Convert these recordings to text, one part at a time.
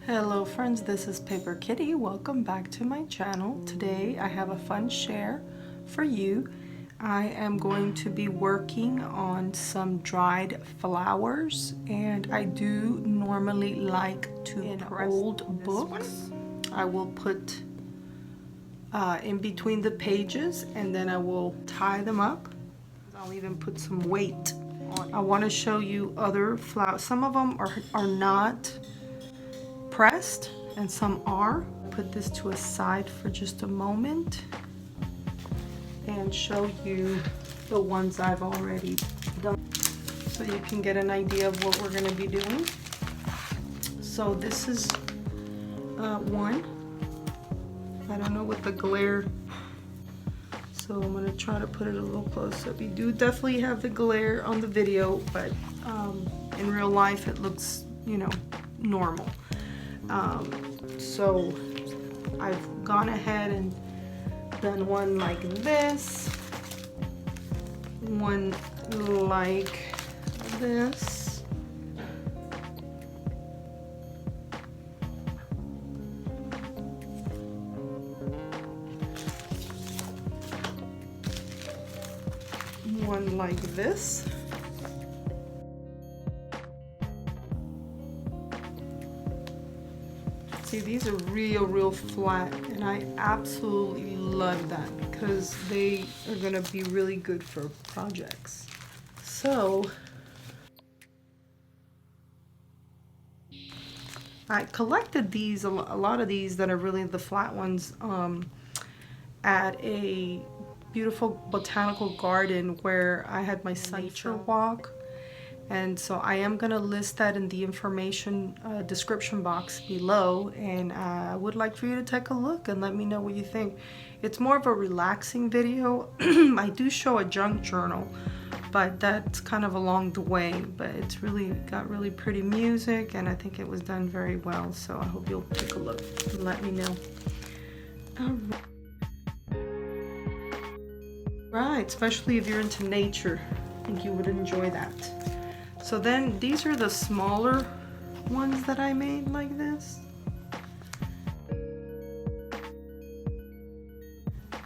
Hello friends, this is Paper Kitty. Welcome back to my channel. Today I have a fun share for you. I am going to be working on some dried flowers, and I do normally like to in old books. I will put in between the pages, and then I will tie them up. I'll even put some weight on. I want to show you other flowers. Some of them are not pressed and some are. Put this to a side for just a moment and show you the ones I've already done so you can get an idea of what we're going to be doing. So this is one. I don't know with the glare, so I'm going to try to put it a little closer. We do definitely have the glare on the video, but in real life it looks, you know, normal. So I've gone ahead and done one like this, one like this, one like this. See, these are real flat, and I absolutely love that because they are gonna be really good for projects. So I collected these, a lot of these that are really the flat ones, at a beautiful botanical garden where I had my nature walk. And so I am going to list that in the information description box below, and I would like for you to take a look and let me know what you think. It's more of a relaxing video. I do show a junk journal, but that's kind of along the way, but it's really got really pretty music, and I think it was done very well. So I hope you'll take a look and let me know. Right, especially if you're into nature, I think you would enjoy that. So then these are the smaller ones that I made like this.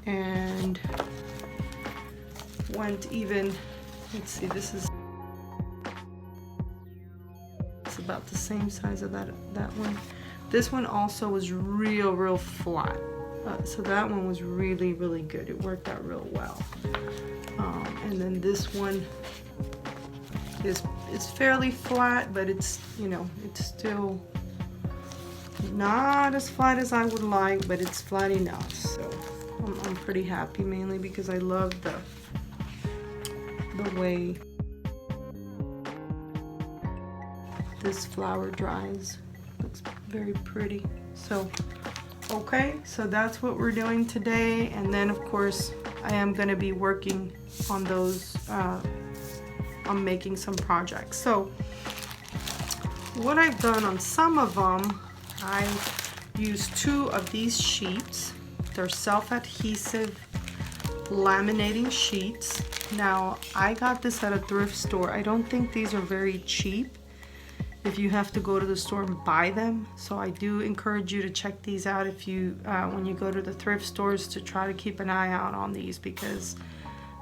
And went even, let's see, this is, it's about the same size of that one. This one also was real flat. So that one was really good. It worked out real well. And then this one is fairly flat, but it's, you know, it's still not as flat as I would like, but it's flat enough. So I'm pretty happy, mainly because I love the way this flower dries. Looks very pretty. So okay, so that's what we're doing today, and then of course I am going to be working on those I'm making some projects. So what I've done on some of them, I used 2 of these sheets. They're self-adhesive laminating sheets. Now I got this at a thrift store. I don't think these are very cheap if you have to go to the store and buy them. So I do encourage you to check these out if you when you go to the thrift stores, to try to keep an eye out on these, because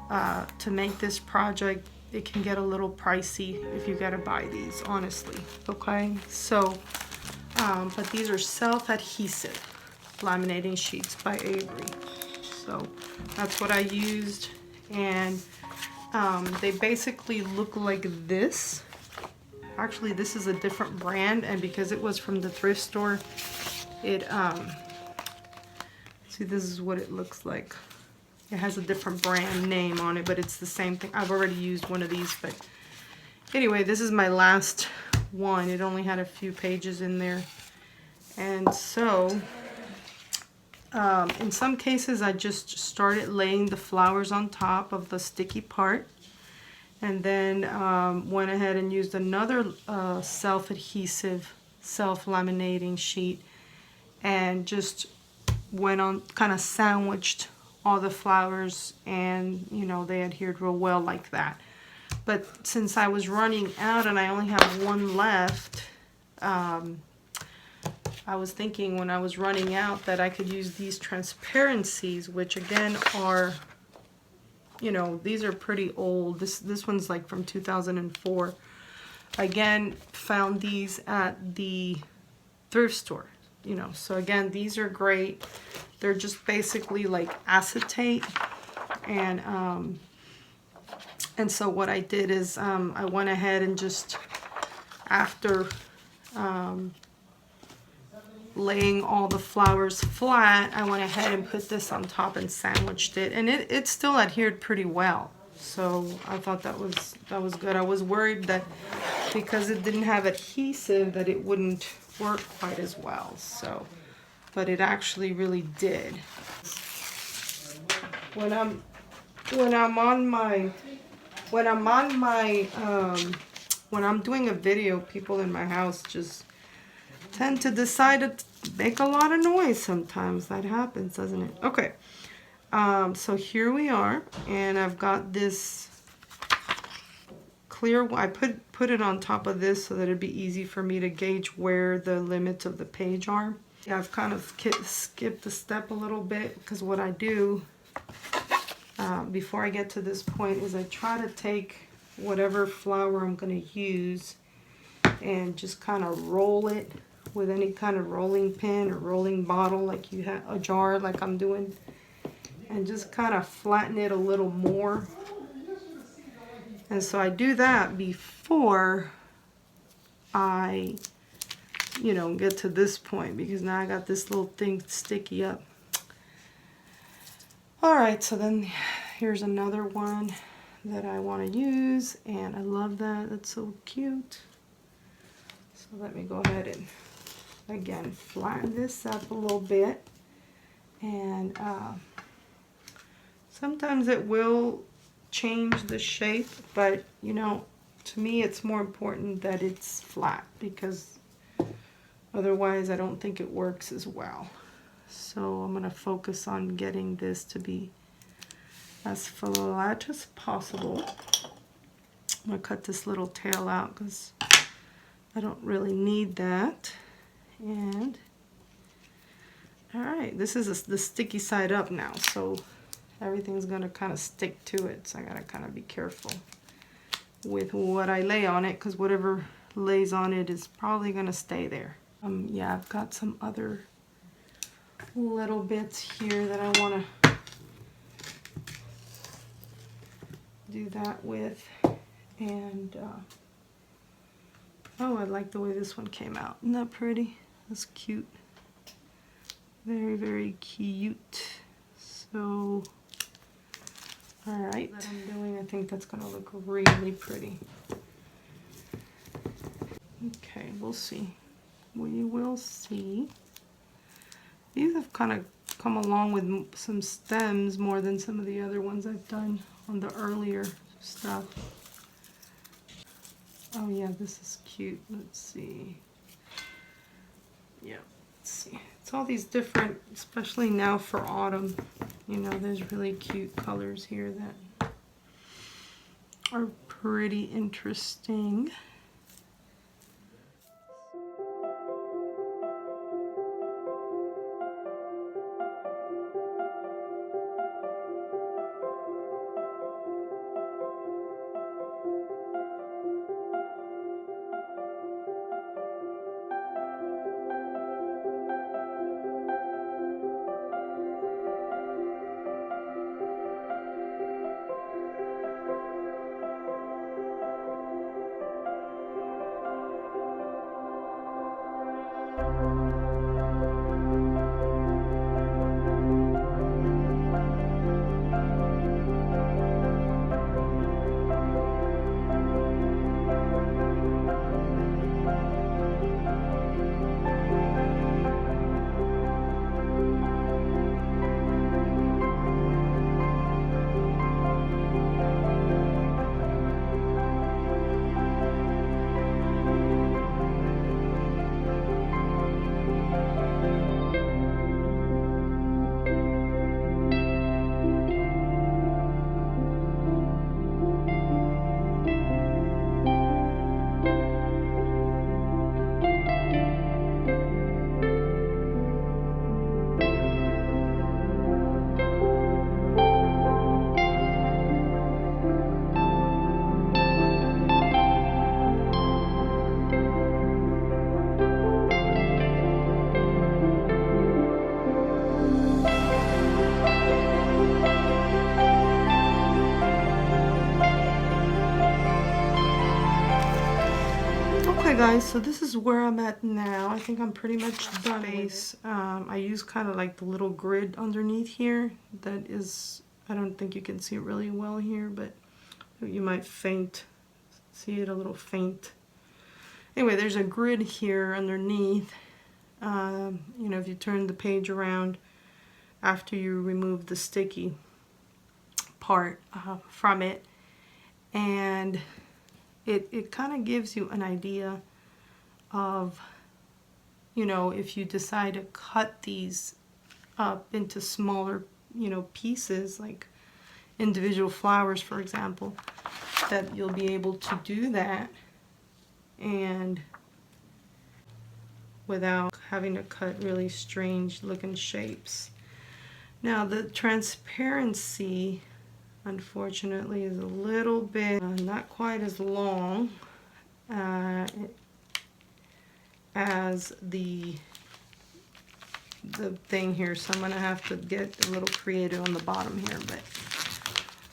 to make this project, it can get a little pricey if you gotta buy these, honestly. Okay, so but these are self-adhesive laminating sheets by Avery. So that's what I used, and they basically look like this. Actually, this is a different brand, and because it was from the thrift store, it see, this is what it looks like. It has a different brand name on it, but it's the same thing. I've already used one of these, but anyway, this is my last one. It only had a few pages in there. And so in some cases I just started laying the flowers on top of the sticky part, and then went ahead and used another self-adhesive, self-laminating sheet, and just went on, kind of sandwiched all the flowers, and you know, they adhered real well like that. But since I was running out and I only have one left, I was thinking when I was running out that I could use these Transparencies, which again are, you know, these are pretty old. This one's like from 2004. Again, found these at the thrift store, you know. So again, these are great. They're just basically like acetate. And so what I did is I went ahead and just, after laying all the flowers flat, I went ahead and put this on top and sandwiched it, and it still adhered pretty well. So I thought that was good. I was worried that because it didn't have adhesive that it wouldn't work quite as well. So, but it actually really did. When I'm doing a video, people in my house just tend to decide to make a lot of noise sometimes. That happens, doesn't it? Okay. So here we are, and I've got this clear. I put it on top of this so that it'd be easy for me to gauge where the limits of the page are. Yeah, I've kind of skipped a step a little bit, because what I do before I get to this point is I try to take whatever flower I'm going to use and just kind of roll it with any kind of rolling pin or rolling bottle, like you have a jar like I'm doing, and just kind of flatten it a little more. And so I do that before I, you know, get to this point, because now I got this little thing sticky up. Alright, so then here's another one that I want to use, and I love that. That's so cute. So let me go ahead and again flatten this up a little bit, and sometimes it will change the shape, but you know, to me it's more important that it's flat, because otherwise I don't think it works as well. So I'm going to focus on getting this to be as flat as possible. I'm going to cut this little tail out because I don't really need that. And alright, this is the sticky side up now, so everything's going to kind of stick to it. So I got to kind of be careful with what I lay on it, because whatever lays on it is probably going to stay there. Yeah, I've got some other little bits here that I want to do that with. And oh, I like the way this one came out. Isn't that pretty? That's cute. Very, very cute. So alright, that I'm doing, I think that's going to look really pretty. Okay, we'll see. We will see. These have kind of come along with some stems more than some of the other ones I've done on the earlier stuff. Oh yeah, this is cute. Let's see. Yeah, let's see. It's all these different, especially now for autumn. You know, there's really cute colors here that are pretty interesting. guys, so this is where I'm at now. I think I'm pretty much done with it. I use kind of like the little grid underneath here. That is, I don't think you can see it really well here, but you might see it a little faint. Anyway, there's a grid here underneath. You know, if you turn the page around after you remove the sticky part from it, and it kind of gives you an idea of, you know, if you decide to cut these up into smaller, you know, pieces, like individual flowers, for example, that you'll be able to do that and without having to cut really strange looking shapes. Now the transparency, unfortunately, is a little bit not quite as long as the thing here, so I'm gonna have to get a little creative on the bottom here. But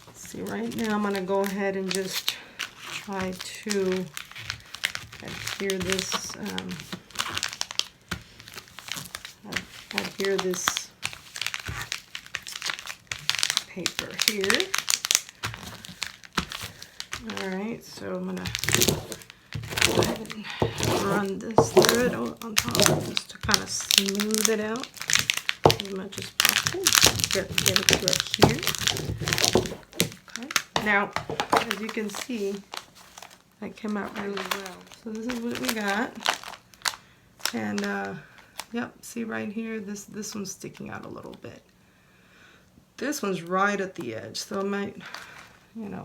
let's see, right now I'm gonna go ahead and just try to adhere this paper here. Alright, so I'm gonna go ahead and run this thread on top just to kind of smooth it out as much as possible. Get it to adhere. Okay. Now, as you can see, that came out really well. So this is what we got. And yep, see right here, this one's sticking out a little bit. This one's right at the edge, so I might, you know,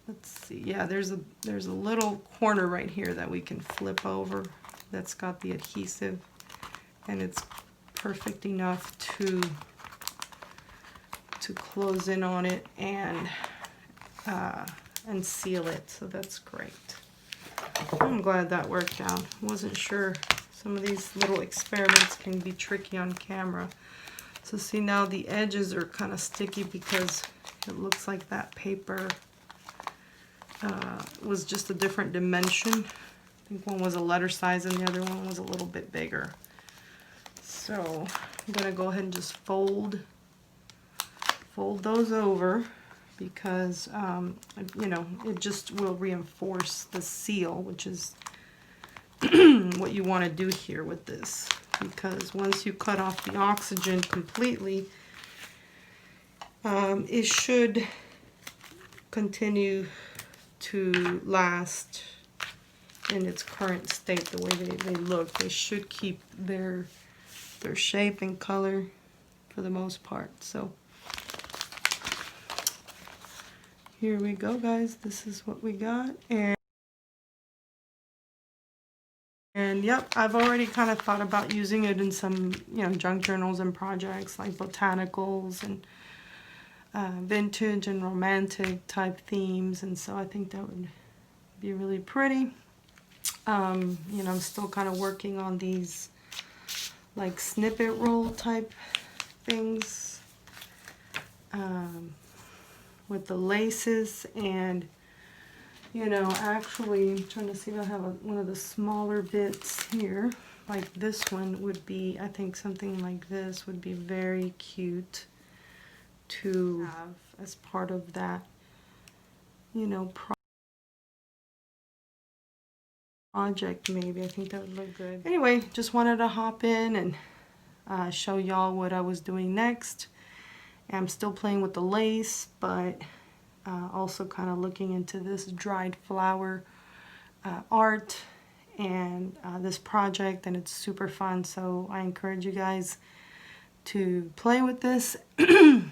let's see. Yeah, there's a little corner right here that we can flip over that's got the adhesive, and it's perfect enough to close in on it and seal it. So that's great. I'm glad that worked out. Wasn't sure. Some of these little experiments can be tricky on camera. So see, now the edges are kind of sticky because it looks like that paper was just a different dimension. I think one was a letter size and the other one was a little bit bigger. So I'm going to go ahead and just fold those over because, you know, it just will reinforce the seal, which is what you want to do here with this. Because once you cut off the oxygen completely, it should continue to last in its current state the way they look. They should keep their shape and color for the most part. So here we go, guys. This is what we got. And yep, I've already kind of thought about using it in some, you know, junk journals and projects like botanicals and vintage and romantic type themes. And so I think that would be really pretty. You know, I'm still kind of working on these like snippet roll type things with the laces. And you know, actually, I'm trying to see if I have one of the smaller bits here. Like this one would be, I think something like this would be very cute to have as part of that, you know, project maybe. I think that would look good. Anyway, just wanted to hop in and show y'all what I was doing next. I'm still playing with the lace, but also kind of looking into this dried flower art and this project, and it's super fun. So I encourage you guys to play with this and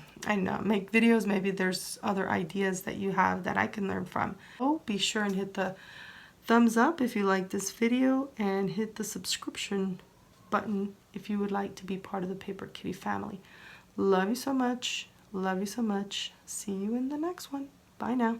make videos. Maybe there's other ideas that you have that I can learn from. Oh, be sure and hit the thumbs up if you like this video, and hit the subscription button if you would like to be part of the Paper Kitty family. Love you so much. Love you so much. See you in the next one. Bye now.